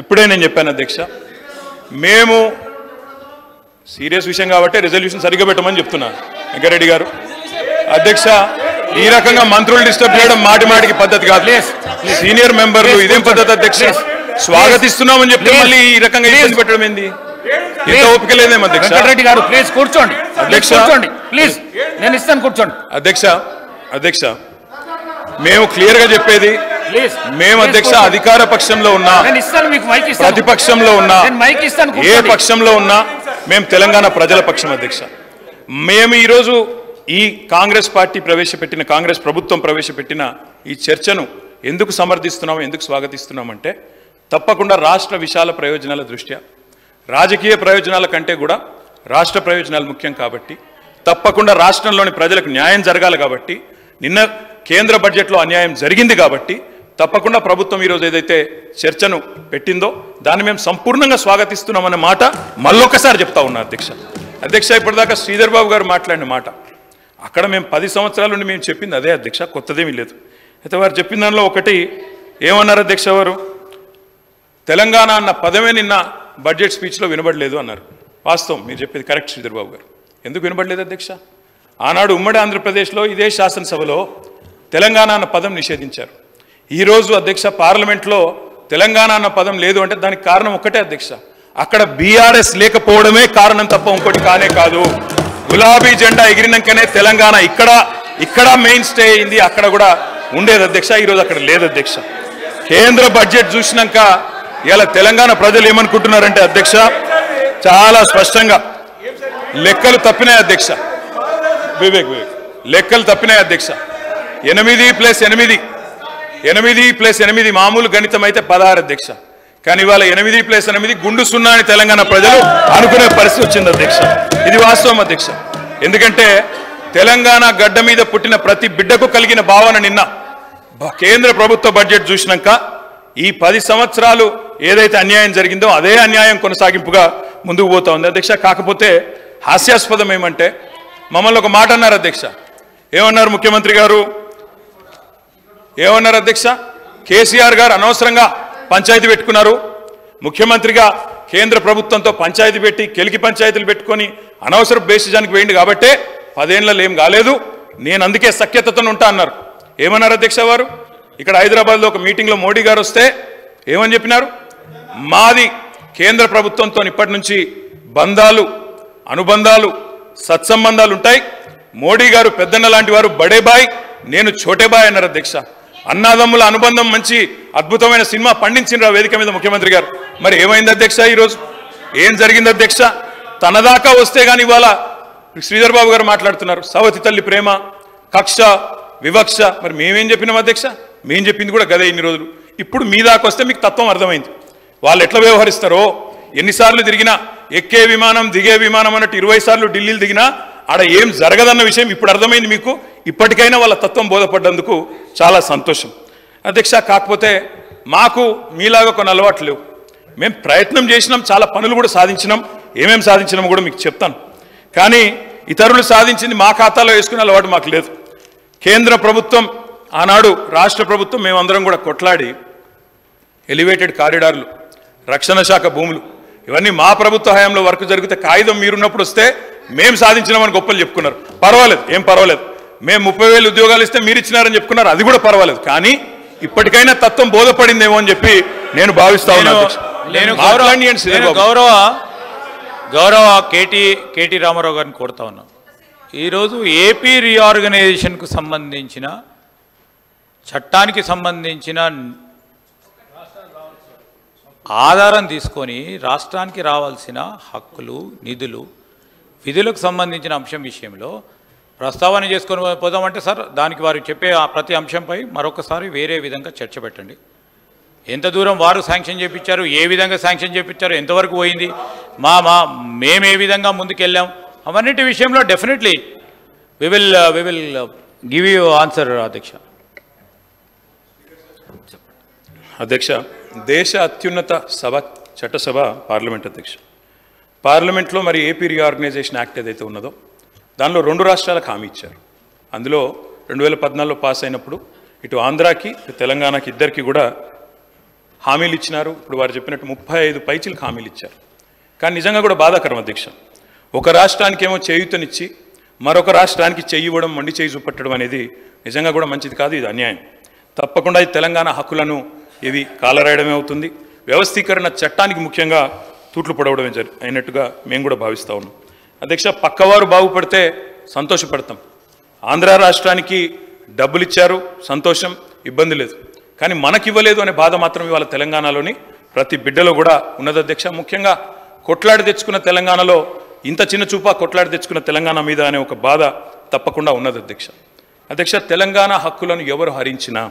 ఇప్పుడే నేను చెప్పాను అధ్యక్ష, మేము సీరియస్ విషయం కాబట్టి రిజల్యూషన్ సరిగ్గా పెట్టమని చెప్తున్నాను వెంకరెడ్డి గారు. అధ్యక్ష, ఈ రకంగా మంత్రులు డిస్టర్బ్ చేయడం మాటి మాటికి పద్ధతి కాదు. సీనియర్ మెంబర్లు ఇదేం పద్ధతి అధ్యక్ష? స్వాగతిస్తున్నామని చెప్తే మళ్ళీ ఈ రకంగా ఇబ్బంది పెట్టడం ఏంది? ఇంత ఓపిక లేదేమో అధ్యక్ష. వెంకటరెడ్డి గారు ప్లీజ్ కూర్చోండి. అధ్యక్ష ప్లీజ్, నేను ఇస్తాను, కూర్చోండి. అధ్యక్ష మేము క్లియర్ గా చెప్పేది, మేము అధ్యక్ష అధికార పక్షంలో ఉన్నా, ప్రతిపక్షంలో ఉన్నా, ఏ పక్షంలో ఉన్నా మేము తెలంగాణ ప్రజల పక్షం అధ్యక్ష. మేము ఈరోజు ఈ కాంగ్రెస్ పార్టీ ప్రవేశపెట్టిన, కాంగ్రెస్ ప్రభుత్వం ప్రవేశపెట్టిన ఈ చర్చను ఎందుకు సమర్థిస్తున్నాం, ఎందుకు స్వాగతిస్తున్నామంటే తప్పకుండా రాష్ట్ర విశాల ప్రయోజనాల దృష్ట్యా, రాజకీయ ప్రయోజనాల కంటే కూడా రాష్ట్ర ప్రయోజనాలు ముఖ్యం కాబట్టి, తప్పకుండా రాష్ట్రంలోని ప్రజలకు న్యాయం జరగాలి కాబట్టి, నిన్న కేంద్ర బడ్జెట్లో అన్యాయం జరిగింది కాబట్టి తప్పకుండా ప్రభుత్వం ఈరోజు ఏదైతే చర్చను పెట్టిందో దాన్ని మేము సంపూర్ణంగా స్వాగతిస్తున్నామన్న మాట మళ్ళొక్కసారి చెప్తా ఉన్నా అధ్యక్ష. ఇప్పటిదాకా శ్రీధర్ బాబు గారు మాట్లాడిన మాట అక్కడ మేము 10 సంవత్సరాల నుండి మేము చెప్పింది అదే అధ్యక్ష, కొత్తదేమీ లేదు. అయితే వారు చెప్పిన దానిలో ఒకటి ఏమన్నారు అధ్యక్ష, వారు తెలంగాణ అన్న పదమే నిన్న బడ్జెట్ స్పీచ్లో వినబడలేదు అన్నారు. వాస్తవం, మీరు చెప్పేది కరెక్ట్ శ్రీధర్ బాబు గారు. ఎందుకు వినబడలేదు అధ్యక్ష? ఆనాడు ఉమ్మడి ఆంధ్రప్రదేశ్లో ఇదే శాసనసభలో తెలంగాణ అన్న పదం నిషేధించారు. ఈరోజు అధ్యక్ష పార్లమెంట్లో తెలంగాణ అన్న పదం లేదు అంటే దానికి కారణం ఒక్కటే అధ్యక్ష, అక్కడ బీఆర్ఎస్ లేకపోవడమే కారణం తప్ప ఇంకోటి కానే కాదు. గులాబీ జెండా ఎగిరినాకనే తెలంగాణ ఇక్కడ మెయిన్ స్టే అయింది, అక్కడ కూడా ఉండేది అధ్యక్ష. ఈరోజు అక్కడ లేదు అధ్యక్ష. కేంద్ర బడ్జెట్ చూసినాక ఇలా తెలంగాణ ప్రజలు ఏమనుకుంటున్నారంటే అధ్యక్ష, చాలా స్పష్టంగా లెక్కలు తప్పినాయి అధ్యక్ష. వివేక్ లెక్కలు తప్పినాయి అధ్యక్ష. 8+8 మామూలు గణితం అయితే 16 అధ్యక్ష. కానీ ఇవాళ 8+8 గుండు సున్నా అని తెలంగాణ ప్రజలు అనుకునే పరిస్థితి వచ్చింది అధ్యక్ష. ఇది వాస్తవం అధ్యక్ష. ఎందుకంటే తెలంగాణ గడ్డ మీద పుట్టిన ప్రతి బిడ్డకు కలిగిన భావన నిన్న కేంద్ర ప్రభుత్వ బడ్జెట్ చూసినాక ఈ 10 సంవత్సరాలు ఏదైతే అన్యాయం జరిగిందో అదే అన్యాయం కొనసాగింపుగా ముందుకు పోతా ఉంది అధ్యక్ష. కాకపోతే హాస్యాస్పదం ఏమంటే మమ్మల్ని ఒక మాట అన్నారు అధ్యక్ష. ఏమన్నారు ముఖ్యమంత్రి గారు? ఏమన్నారు అధ్యక్ష? కేసీఆర్ గారు అనవసరంగా పంచాయతీ పెట్టుకున్నారు, ముఖ్యమంత్రిగా కేంద్ర ప్రభుత్వంతో పంచాయతీ పెట్టి కెలికి పంచాయతీలు పెట్టుకొని అనవసర బేసిజానికి వేయండి కాబట్టే 10 ఏళ్లలో ఏం కాలేదు, నేను అందుకే సఖ్యతతో ఉంటా అన్నారు. ఏమన్నారు అధ్యక్ష వారు? ఇక్కడ హైదరాబాద్లో ఒక మీటింగ్లో మోడీ గారు వస్తే ఏమని చెప్పినారు? మాది కేంద్ర ప్రభుత్వంతో ఇప్పటి నుంచి బంధాలు, అనుబంధాలు, సత్సంబంధాలు ఉంటాయి. మోడీ గారు పెద్దన్న లాంటి వారు, బడేబాయ్, నేను చోటేబాయ్ అన్నారు అధ్యక్ష. అన్నాదమ్ముల అనుబంధం మంచి అద్భుతమైన సినిమా పండించిన వేదిక మీద ముఖ్యమంత్రి గారు. మరి ఏమైంది అధ్యక్ష? ఈరోజు ఏం జరిగింది అధ్యక్ష? తనదాకా వస్తే కానీ ఇవాళ శ్రీధర్ బాబు గారు మాట్లాడుతున్నారు సవతి తల్లి ప్రేమ, కక్ష, వివక్ష. మరి మేమేం చెప్పినాం అధ్యక్ష? మేము చెప్పింది కూడా గదే ఇన్ని రోజులు. ఇప్పుడు మీ దాకా వస్తే మీకు తత్వం అర్థమైంది. వాళ్ళు ఎట్లా వ్యవహరిస్తారో, ఎన్నిసార్లు తిరిగినా, ఎక్కే విమానం దిగే విమానం అన్నట్టు 20 సార్లు ఢిల్లీలు దిగినా ఆడ ఏం జరగదన్న విషయం ఇప్పుడు అర్థమైంది మీకు. ఇప్పటికైనా వాళ్ళ తత్వం బోధపడ్డందుకు చాలా సంతోషం అధ్యక్ష. కాకపోతే మాకు మీలాగా కొన్ని అలవాట్లు లేవు. మేము ప్రయత్నం చేసినాం, చాలా పనులు కూడా సాధించినాం. ఏమేమి సాధించినామో కూడా మీకు చెప్తాను. కానీ ఇతరులు సాధించింది మా ఖాతాలో వేసుకునే అలవాటు మాకు లేదు. కేంద్ర ప్రభుత్వం, ఆనాడు రాష్ట్ర ప్రభుత్వం, మేమందరం కూడా కొట్లాడి ఎలివేటెడ్ కారిడార్లు, రక్షణ శాఖ భూములు, ఇవన్నీ మా ప్రభుత్వ హయాంలో వర్క్ జరిగితే కాగితం మీరున్నప్పుడు వస్తే మేము సాధించినామని గొప్పలు చెప్పుకున్నారు. పర్వాలేదు, ఏం పర్వాలేదు. మేము 30,000 ఉద్యోగాలు ఇస్తే మీరు ఇచ్చినారని చెప్పుకున్నారు, అది కూడా పర్వాలేదు. కానీ ఇప్పటికైనా తత్వం బోధపడిందేమో అని చెప్పి నేను భావిస్తా ఉన్నాను. గౌరవ కేటీ రామారావు గారిని కోరుతా ఉన్నాం. ఈరోజు ఏపీ రీఆర్గనైజేషన్కు సంబంధించిన చట్టానికి సంబంధించిన ఆధారం తీసుకొని రాష్ట్రానికి రావాల్సిన హక్కులు, నిధులు, విధులకు సంబంధించిన అంశం విషయంలో ప్రస్తావన చేసుకొని పోదామంటే సార్, దానికి వారు చెప్పే ప్రతి అంశంపై మరొకసారి వేరే విధంగా చర్చ పెట్టండి. ఎంత దూరం వారు శాంక్షన్ చేయించారు, ఏ విధంగా శాంక్షన్ చేయించారు, ఎంతవరకు పోయింది, మేము ఏ విధంగా ముందుకెళ్ళాం, అవన్నిటి విషయంలో definitely we will give you answer అధ్యక్ష. అధ్యక్ష, దేశ అత్యున్నత సభ చట్టసభ పార్లమెంట్ అధ్యక్ష. పార్లమెంట్లో మరి ఏపీ రీఆర్గనైజేషన్ యాక్ట్ ఏదైతే ఉన్నదో దానిలో 2 రాష్ట్రాలకు హామీ ఇచ్చారు. అందులో 2014లో పాస్ అయినప్పుడు ఇటు ఆంధ్రాకి, ఇటు తెలంగాణకి ఇద్దరికి కూడా హామీలు ఇచ్చినారు. ఇప్పుడు వారు చెప్పినట్టు 35 పైచీలకు హామీలు ఇచ్చారు. కానీ నిజంగా కూడా బాధాకరం అధ్యక్ష. ఒక రాష్ట్రానికేమో చేయూతనిచ్చి మరొక రాష్ట్రానికి చెయ్యి ఇవ్వడం, మొండి చేయి చూపట్టడం అనేది నిజంగా కూడా మంచిది కాదు. ఇది అన్యాయం. తప్పకుండా ఈ తెలంగాణ హక్కులను ఇవి కాలరాయడమే అవుతుంది. వ్యవస్థీకరణ చట్టానికి ముఖ్యంగా తూట్లు పొడవడమే అయినట్టుగా మేము కూడా భావిస్తూ ఉన్నాం. అధ్యక్ష, పక్కవారు బాగుపడితే సంతోషపడతాం. ఆంధ్ర రాష్ట్రానికి డబ్బులు ఇచ్చారు, సంతోషం, ఇబ్బంది లేదు. కానీ మనకివ్వలేదు అనే బాధ మాత్రం ఇవాళ తెలంగాణలోని ప్రతి బిడ్డలో కూడా ఉన్నది అధ్యక్ష. ముఖ్యంగా కొట్లాడి తెచ్చుకున్న తెలంగాణలో ఇంత చిన్న చూపా కొట్లాడి తెచ్చుకున్న తెలంగాణ మీద అనే ఒక బాధ తప్పకుండా ఉన్నది అధ్యక్ష. అధ్యక్ష, తెలంగాణ హక్కులను ఎవరు హరించినా,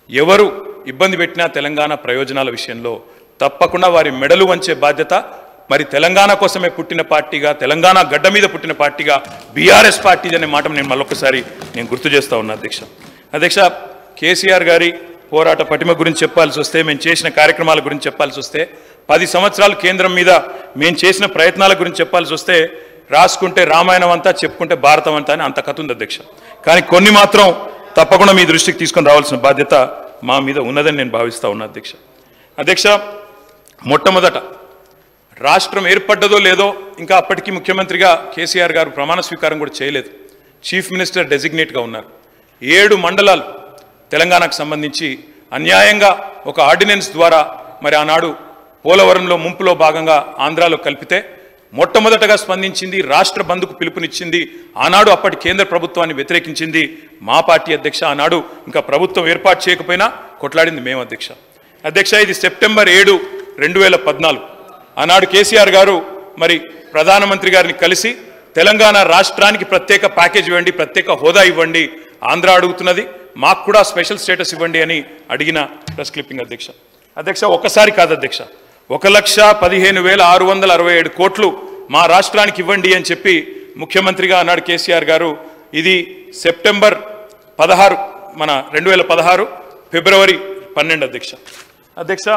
ఎవరు ఇబ్బంది పెట్టినా తెలంగాణ ప్రయోజనాల విషయంలో తప్పకుండా వారి మెడలు వంచే బాధ్యత మరి తెలంగాణ కోసమే పుట్టిన పార్టీగా, తెలంగాణ గడ్డ మీద పుట్టిన పార్టీగా బీఆర్ఎస్ పార్టీ అనే మాట నేను మళ్ళొకసారి గుర్తు చేస్తూ ఉన్నా అధ్యక్ష. అధ్యక్ష, కేసీఆర్ గారి పోరాట పటిమ గురించి చెప్పాల్సి వస్తే, మేము చేసిన కార్యక్రమాల గురించి చెప్పాల్సి వస్తే, 10 సంవత్సరాలు కేంద్రం మీద మేము చేసిన ప్రయత్నాల గురించి చెప్పాల్సి వస్తే, రాసుకుంటే రామాయణం అంతా, చెప్పుకుంటే భారతం అంతా అని అంత కథ ఉంది అధ్యక్ష. కానీ కొన్ని మాత్రం తప్పకుండా మీ దృష్టికి తీసుకొని రావాల్సిన బాధ్యత మా మీద ఉన్నదని నేను భావిస్తూ ఉన్నా అధ్యక్ష. అధ్యక్ష, మొట్టమొదట రాష్ట్రం ఏర్పడ్డదో లేదో ఇంకా అప్పటికి ముఖ్యమంత్రిగా కేసీఆర్ గారు ప్రమాణ స్వీకారం కూడా చేయలేదు. చీఫ్ మినిస్టర్ డెసిగ్నేట్గా ఉన్నారు. 7 మండలాలు తెలంగాణకు సంబంధించి అన్యాయంగా ఒక ఆర్డినెన్స్ ద్వారా మరి ఆనాడు పోలవరంలో ముంపులో భాగంగా ఆంధ్రాలో కలిపితే మొట్టమొదటగా స్పందించింది, రాష్ట్ర బంధుకు పిలుపునిచ్చింది, ఆనాడు అప్పటి కేంద్ర ప్రభుత్వాన్ని వ్యతిరేకించింది మా పార్టీ అధ్యక్ష. ఆనాడు ఇంకా ప్రభుత్వం ఏర్పాటు చేయకపోయినా కొట్లాడింది మేము అధ్యక్ష. అధ్యక్ష, ఇది సెప్టెంబర్ 7, 2014. ఆనాడు కేసీఆర్ గారు మరి ప్రధానమంత్రి గారిని కలిసి తెలంగాణ రాష్ట్రానికి ప్రత్యేక ప్యాకేజ్ ఇవ్వండి, ప్రత్యేక హోదా ఇవ్వండి, ఆంధ్ర అడుగుతున్నది, మాకు కూడా స్పెషల్ స్టేటస్ ఇవ్వండి అని అడిగిన ప్రెస్ క్లిప్పింగ్ అధ్యక్ష. అధ్యక్ష, ఒక్కసారి కాదు అధ్యక్ష, 1,15,667 కోట్లు మా రాష్ట్రానికి ఇవ్వండి అని చెప్పి ముఖ్యమంత్రిగా అన్నాడు కేసీఆర్ గారు. ఇది సెప్టెంబర్ 16, మన 2016 ఫిబ్రవరి 12 అధ్యక్ష. అధ్యక్ష,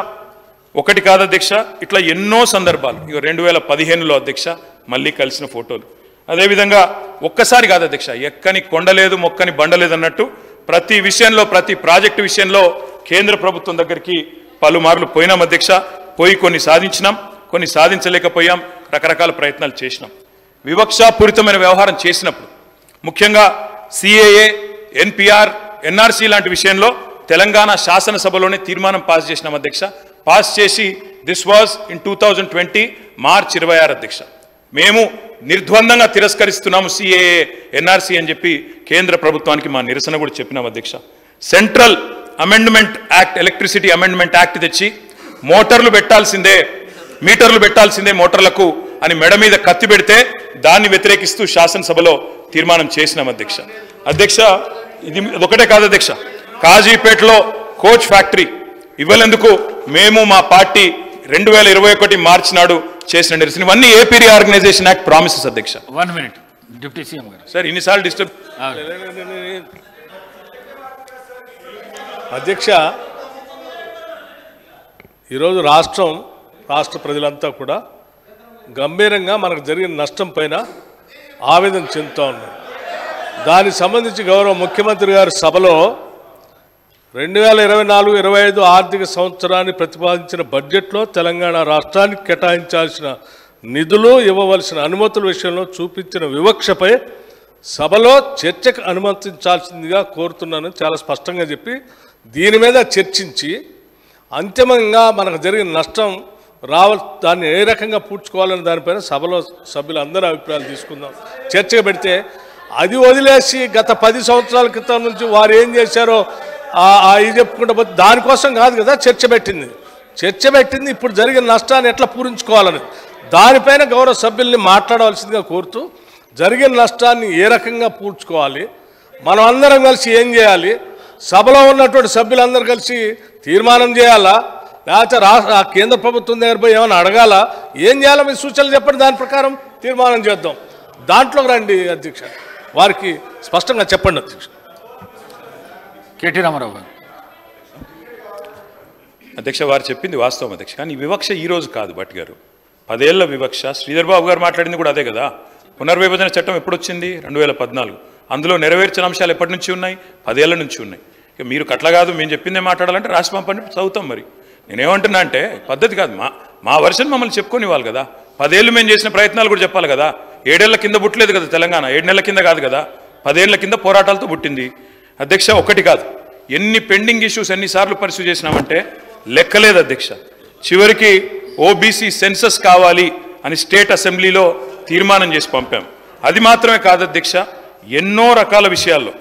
ఒకటి కాదు అధ్యక్ష, ఇట్లా ఎన్నో సందర్భాలు. ఇక 2015లో అధ్యక్ష మళ్ళీ కలిసిన ఫోటోలు. అదేవిధంగా ఒక్కసారి కాదు అధ్యక్ష, ఎక్కని కొండలేదు మొక్కని బండలేదు అన్నట్టు ప్రతి విషయంలో, ప్రతి ప్రాజెక్టు విషయంలో కేంద్ర ప్రభుత్వం దగ్గరికి పలుమార్లు పోయినాం అధ్యక్ష. పోయి కొన్ని సాధించినాం, కొన్ని సాధించలేకపోయాం, రకరకాల ప్రయత్నాలు చేసినాం. వివక్షాపూరితమైన వ్యవహారం చేసినప్పుడు ముఖ్యంగా సిఏఏ, ఎన్పిఆర్, ఎన్ఆర్సీ లాంటి విషయంలో తెలంగాణ శాసనసభలోనే తీర్మానం పాస్ చేసినాం అధ్యక్ష. పాస్ చేసి దిస్ వాజ్ ఇన్ 2020 మార్చ్ 26 అధ్యక్ష. మేము నిర్ద్వందంగా తిరస్కరిస్తున్నాము సిఏఏ, ఎన్ఆర్సీ అని చెప్పి కేంద్ర ప్రభుత్వానికి మా నిరసన కూడా చెప్పినాం అధ్యక్ష. Central amendment act, electricity amendment act తెచ్చి మోటార్లు పెట్టాల్సిందే, మీటర్లు పెట్టాల్సిందే మోటార్లకు అని మెడ మీద కత్తి పెడితే దాన్ని వ్యతిరేకిస్తూ శాసనసభలో తీర్మానం చేసినాం అధ్యక్ష. అధ్యక్ష, ఇది ఒకటే కాదు అధ్యక్ష, కాజీపేటలో కోచ్ ఫ్యాక్టరీ ఇవ్వలేందుకు మేము మా పార్టీ 2021 మార్చి నాడు చేసిన నిరసన. ఇవన్నీ ఏపీ రీఆర్గనైజేషన్ యాక్ట్ ప్రామిసెస్ అధ్యక్ష. 1 minute డిప్యూటీ సీఎం గారు. సార్ ఇన్నిసార్లు డిస్టర్బ్ అధ్యక్ష, ఈరోజు రాష్ట్ర ప్రజలంతా కూడా గంభీరంగా మనకు జరిగిన నష్టం పైన ఆవేదన చెందుతూ ఉన్నారు. దానికి సంబంధించి గౌరవ ముఖ్యమంత్రి గారి సభలో 2024-25 ఆర్థిక సంవత్సరాన్ని ప్రతిపాదించిన బడ్జెట్లో తెలంగాణ రాష్ట్రానికి కేటాయించాల్సిన నిధులు, ఇవ్వవలసిన అనుమతుల విషయంలో చూపించిన వివక్షపై సభలో చర్చకు అనుమతించాల్సిందిగా కోరుతున్నాను చాలా స్పష్టంగా చెప్పి, దీని మీద చర్చించి అంతిమంగా మనకు జరిగిన నష్టం దాన్ని ఏ రకంగా పూడ్చుకోవాలని దానిపైన సభలో సభ్యులందరూ అభిప్రాయాలు తీసుకుందాం, చర్చగా పెడితే. అది వదిలేసి గత 10 సంవత్సరాల క్రితం నుంచి వారు ఏం చేశారో ఇది చెప్పుకుంటూ పోతే దానికోసం కాదు కదా చర్చ పెట్టింది. ఇప్పుడు జరిగిన నష్టాన్ని ఎట్లా పూరించుకోవాలని దానిపైన గౌరవ సభ్యుల్ని మాట్లాడవలసిందిగా కోరుతూ, జరిగిన నష్టాన్ని ఏ రకంగా పూడ్చుకోవాలి, మనం అందరం కలిసి ఏం చేయాలి, సభలో ఉన్నటువంటి సభ్యులందరూ కలిసి తీర్మానం చేయాలా, లేకపోతే కేంద్ర ప్రభుత్వం దగ్గర పోయి ఏమైనా అడగాలా, ఏం చేయాలో మీ సూచనలు చెప్పండి, దాని ప్రకారం తీర్మానం చేద్దాం. దాంట్లోకి రండి అధ్యక్ష, వారికి స్పష్టంగా చెప్పండి అధ్యక్ష. కేటీ రామారావు గారు. అధ్యక్ష, వారు చెప్పింది వాస్తవం అధ్యక్ష. కానీ ఈ వివక్ష ఈ రోజు కాదు భట్ గారు, 10 ఏళ్ల వివక్ష. శ్రీధర్ బాబు గారు మాట్లాడింది కూడా అదే కదా. పునర్విభజన చట్టం ఎప్పుడు వచ్చింది? 2014. అందులో నెరవేర్చిన అంశాలు ఎప్పటి నుంచి ఉన్నాయి? 10 ఏళ్ల నుంచి ఉన్నాయి. ఇక మీరు కట్ల కాదు, మేము చెప్పిందే మాట్లాడాలంటే రాష్ట్ర పంపండి చదువుతాం. మరి నేనేమంటున్నా అంటే పద్ధతి కాదు. మా వర్షన్ మమ్మల్ని చెప్పుకొని ఇవ్వాలి కదా. 10 ఏళ్ళు మేము చేసిన ప్రయత్నాలు కూడా చెప్పాలి కదా. 7 ఏళ్ల కింద పుట్టలేదు కదా తెలంగాణ, 7 నెలల కింద కాదు కదా, 10 ఏళ్ల కింద పోరాటాలతో పుట్టింది. అధ్యక్ష, ఒకటి కాదు, ఎన్ని పెండింగ్ ఇష్యూస్ ఎన్నిసార్లు పర్సూ చేసినామంటే లెక్కలేదు అధ్యక్ష. చివరికి ఓబీసీ సెన్సస్ కావాలి అని స్టేట్ అసెంబ్లీలో తీర్మానం చేసి పంపాం. అది మాత్రమే కాదు అధ్యక్ష, ఎన్నో రకాల విషయాల్లో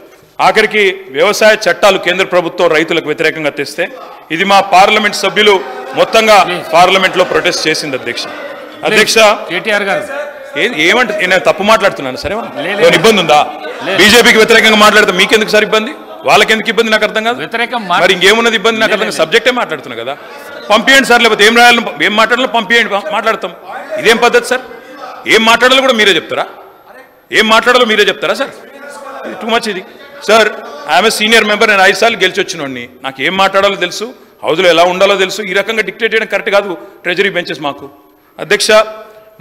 ఆఖరికి వ్యవసాయ చట్టాలు కేంద్ర ప్రభుత్వం రైతులకు వ్యతిరేకంగా తెస్తే ఇది మా పార్లమెంట్ సభ్యులు మొత్తంగా పార్లమెంట్లో ప్రొటెస్ట్ చేసింది అధ్యక్ష. అధ్యక్ష, కేటీఆర్ గారు ఏమంటే నేను తప్పు మాట్లాడుతున్నాను సరే, ఇబ్బంది ఉందా? బీజేపీకి వ్యతిరేకంగా మాట్లాడితే మీకెందుకు సార్ ఇబ్బంది, వాళ్ళకెందుకు ఇబ్బంది నాకు అర్థం కాదు. మరి ఇంకేమున్నది ఇబ్బంది నాకు అర్థం కాదు. సబ్జెక్టే మాట్లాడుతున్నా కదా, పంపించండి సార్, లేకపోతే ఏం రాయాలి, ఏం మాట్లాడాలో పంపించండి, మాట్లాడతాం. ఇదేం పద్ధతి సార్? ఏం మాట్లాడాలో కూడా మీరే చెప్తారా? ఏం మాట్లాడాలో మీరే చెప్తారా సార్? టూ మచ్ ఇది sir. I'm a senior member, నేను 5 సార్లు గెలిచి వచ్చినోడిని, నాకు ఏం మాట్లాడాలో తెలుసు, హౌస్లో ఎలా ఉండాలో తెలుసు. ఈ రకంగా డిక్టేట్ చేయడం కరెక్ట్ కాదు ట్రెజరీ బెంచెస్ మాకు. అధ్యక్ష,